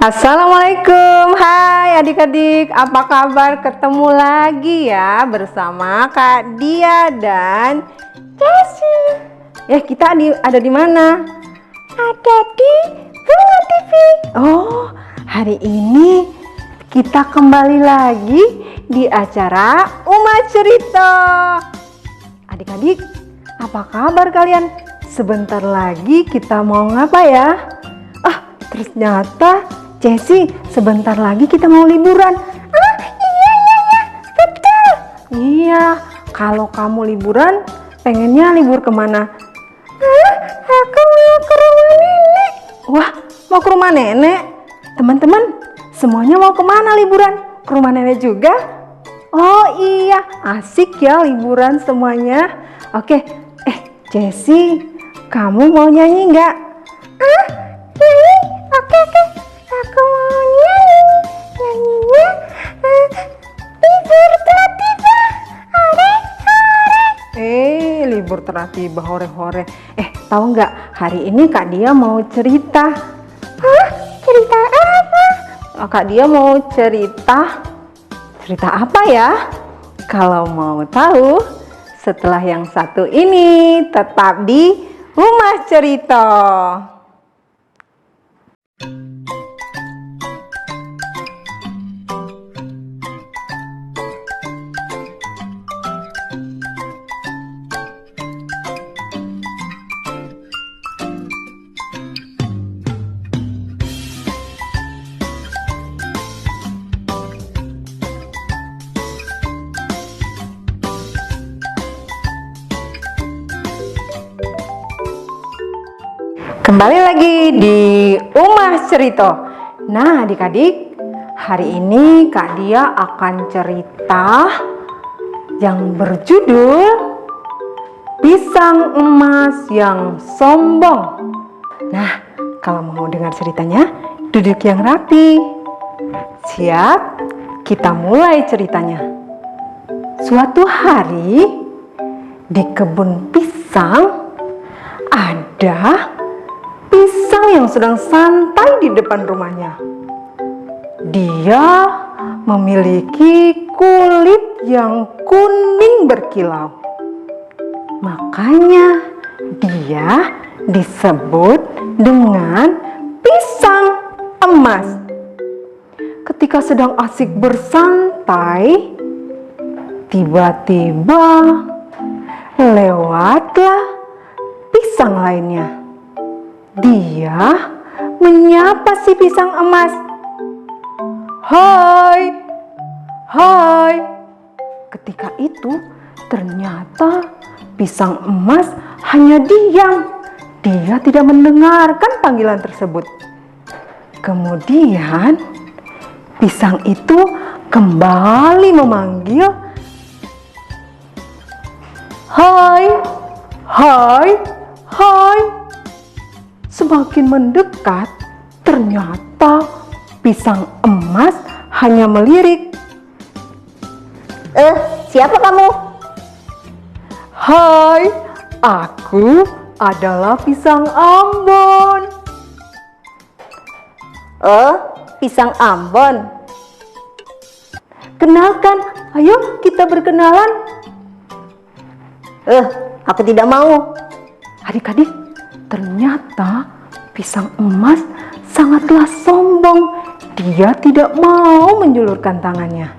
Assalamualaikum, hai adik-adik, apa kabar? Ketemu lagi ya bersama Kak Dia dan Jessie. Kita ada di mana? Ada di Bunga TV. Oh, hari ini kita kembali lagi di acara Uma Cerita. Adik-adik, apa kabar kalian? Sebentar lagi kita mau ngapa ya? Ternyata Jessie, sebentar lagi kita mau liburan. Iya, betul. Iya, kalau kamu liburan, pengennya libur kemana? Aku mau ke rumah nenek. Wah, mau ke rumah nenek? Teman-teman, semuanya mau kemana liburan? Ke rumah nenek juga? Oh iya, asik ya liburan semuanya. Oke, Jessie, kamu mau nyanyi nggak? Nyanyi? Oke. Aku mau nyanyinya libur telah tiba, hore. Libur telah tiba, hore. Tahu nggak, hari ini Kak Dia mau cerita. Cerita apa? Kak Dia mau cerita apa ya? Kalau mau tahu, setelah yang satu ini tetap di Rumah Cerita. Kembali lagi di Rumah Cerita. Nah adik-adik, hari ini Kak Dia akan cerita yang berjudul Pisang Emas yang Sombong. Nah, kalau mau dengar ceritanya, duduk yang rapi. Siap? Kita mulai ceritanya. Suatu hari di kebun pisang ada pisang yang sedang santai di depan rumahnya. Dia memiliki kulit yang kuning berkilau. Makanya dia disebut dengan pisang emas. Ketika sedang asik bersantai, tiba-tiba lewatlah pisang lainnya. Dia menyapa si pisang emas. Hai. Ketika itu ternyata pisang emas hanya diam. Dia tidak mendengarkan panggilan tersebut. Kemudian pisang itu kembali memanggil. Hai. Semakin mendekat, ternyata pisang emas hanya melirik. Siapa kamu? Hai, aku adalah pisang Ambon. Pisang Ambon. Kenalkan, ayo kita berkenalan. Aku tidak mau. Adik-adik, ternyata pisang emas sangatlah sombong. Dia tidak mau menjulurkan tangannya.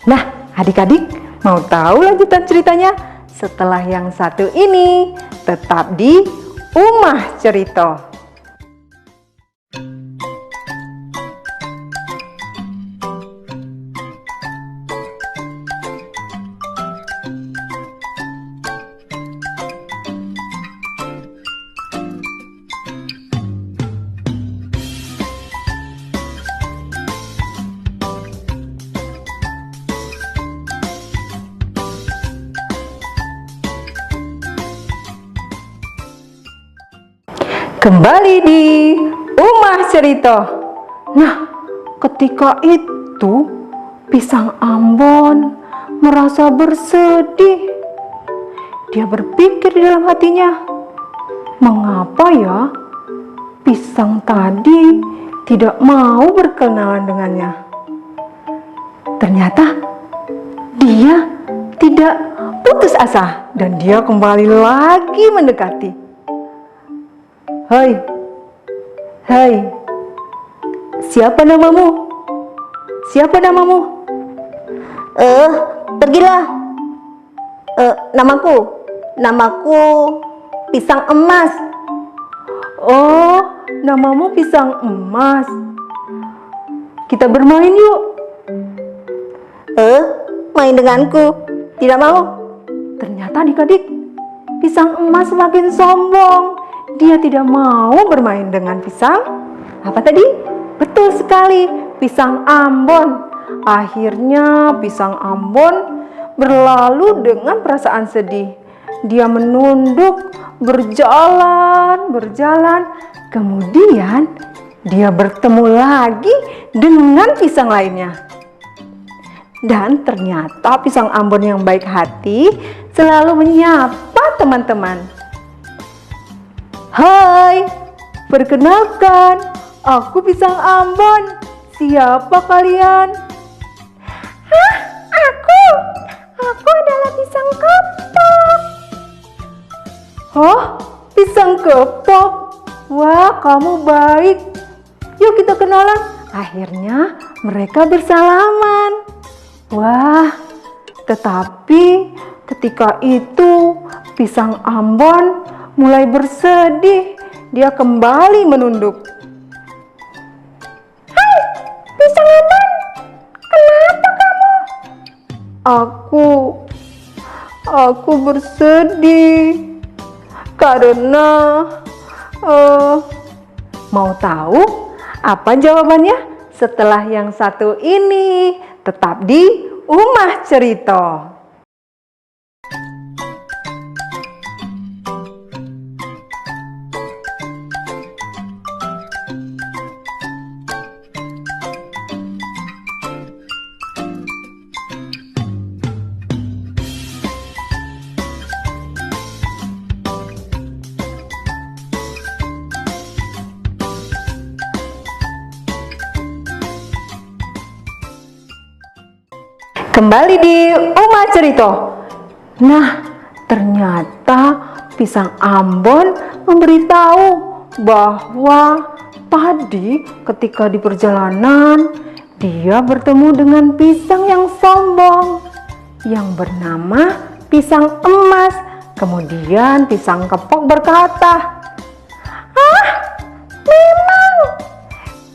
Nah, adik-adik mau tahu lanjutan ceritanya? Setelah yang satu ini, tetap di Rumah Cerita. Kembali di Rumah Cerita. Nah, ketika itu pisang Ambon merasa bersedih. Dia berpikir di dalam hatinya, mengapa ya pisang tadi tidak mau berkenalan dengannya. Ternyata dia tidak putus asa dan dia kembali lagi mendekati. Hai, hai, siapa namamu? Siapa namamu? Pergilah. Namaku Pisang Emas. Oh, namamu Pisang Emas. Kita bermain yuk. Main denganku? Tidak mau. Ternyata adik-adik, Pisang Emas semakin sombong. Dia tidak mau bermain dengan pisang. Apa tadi? Betul sekali, pisang Ambon. Akhirnya pisang Ambon berlalu dengan perasaan sedih. Dia menunduk, berjalan. Kemudian dia bertemu lagi dengan pisang lainnya. Dan ternyata pisang Ambon yang baik hati selalu menyapa teman-teman. Hai, perkenalkan, aku Pisang Ambon. Siapa kalian? Hah, aku adalah pisang kepok. Oh, pisang kepok. Wah, kamu baik. Yuk kita kenalan. Akhirnya mereka bersalaman. Wah, tetapi ketika itu pisang Ambon mulai bersedih. Dia kembali menunduk. Hai, pisang Ambon, kenapa kamu? Aku bersedih karena mau tahu apa jawabannya? Setelah yang satu ini, tetap di Umah Cerita. Kembali di Umah Cerita. Nah, ternyata pisang Ambon memberitahu bahwa tadi ketika di perjalanan dia bertemu dengan pisang yang sombong yang bernama Pisang Emas. Kemudian pisang kepok berkata,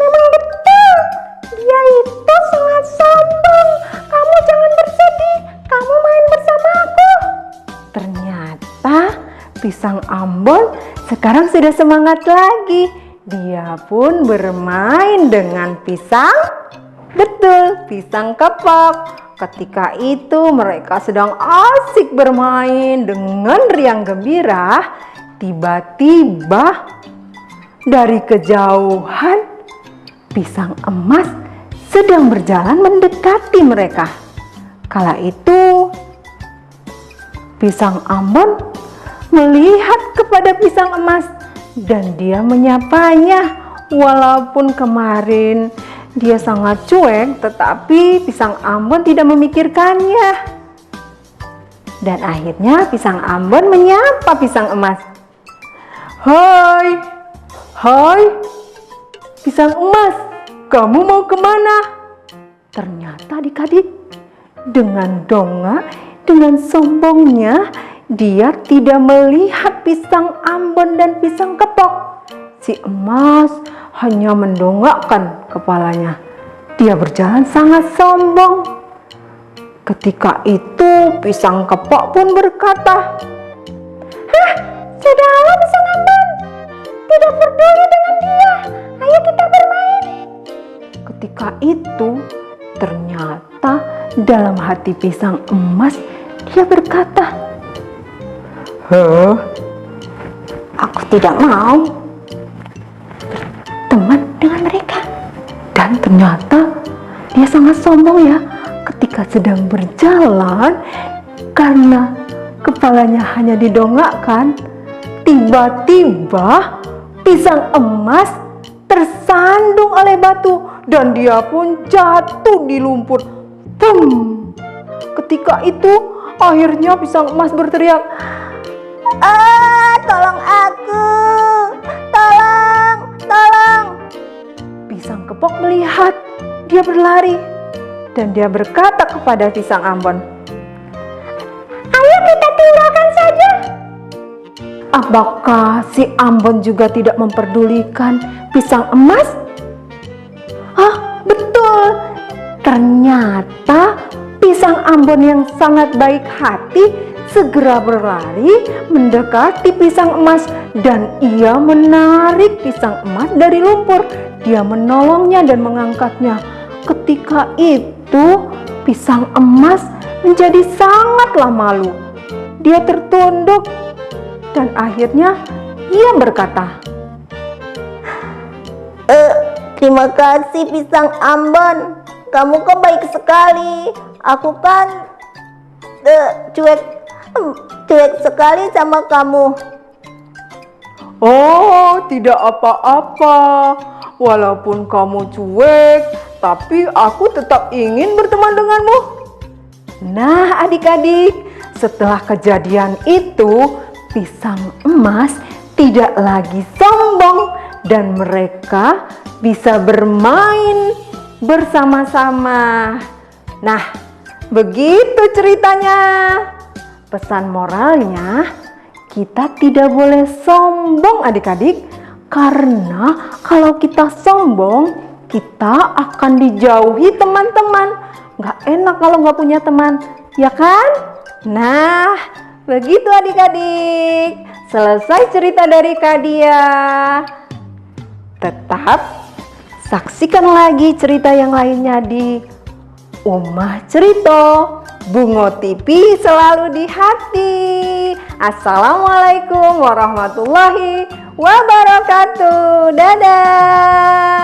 Memang betul. Dia itu sangat sombong. Kamu jangan bersedih. Kamu main bersama aku. ternyata pisang Ambon sekarang sudah semangat lagi. Dia pun bermain dengan pisang, betul, pisang kepok. Ketika itu mereka sedang asik bermain dengan riang gembira. Tiba-tiba dari kejauhan pisang emas sedang berjalan mendekati mereka. Kala itu pisang Ambon melihat kepada pisang emas dan dia menyapanya. Walaupun kemarin dia sangat cuek, tetapi pisang Ambon tidak memikirkannya. Dan akhirnya pisang Ambon menyapa pisang emas. Hai, pisang emas, kamu mau kemana? Ternyata adik-adik, dengan dongak, dengan sombongnya, dia tidak melihat pisang Ambon dan pisang kepok. Si emas hanya mendongakkan kepalanya. Dia berjalan sangat sombong. Ketika itu pisang kepok pun berkata, Sudahlah pisang Ambon. Tidak peduli dengan dia. Ayo kita bermain. ketika itu ternyata dalam hati pisang emas dia berkata, Aku tidak mau berteman dengan mereka. Dan ternyata dia sangat sombong ya ketika sedang berjalan karena kepalanya hanya didongakkan. Tiba-tiba pisang emas tersandung tersandung oleh batu dan dia pun jatuh di lumpur. Bum! Ketika itu akhirnya pisang emas berteriak, Tolong aku! Tolong! Tolong! Pisang kepok melihat, dia berlari dan dia berkata kepada pisang Ambon, Ayo kita tinggalkan saja. apakah si Ambon juga tidak memperdulikan pisang emas? Betul, ternyata pisang Ambon yang sangat baik hati segera berlari mendekati pisang emas dan ia menarik pisang emas dari lumpur. Dia menolongnya dan mengangkatnya. Ketika itu pisang emas menjadi sangatlah malu. Dia tertunduk dan akhirnya ia berkata, Terima kasih pisang Ambon, kamu kok baik sekali. Aku kan cuek sekali sama kamu. Oh, tidak apa-apa. Walaupun kamu cuek, tapi aku tetap ingin berteman denganmu. Nah, adik-adik, setelah kejadian itu, pisang emas tidak lagi sombong dan mereka bisa bermain bersama-sama. Nah, begitu ceritanya. Pesan moralnya, kita tidak boleh sombong adik-adik, karena kalau kita sombong, kita akan dijauhi teman-teman. Gak enak kalau gak punya teman, ya kan? Nah, begitu adik-adik. Selesai cerita dari Kak Dia. Tetap saksikan lagi cerita yang lainnya di Omah Cerita. Bungo TV selalu di hati. Assalamualaikum warahmatullahi wabarakatuh. Dadah.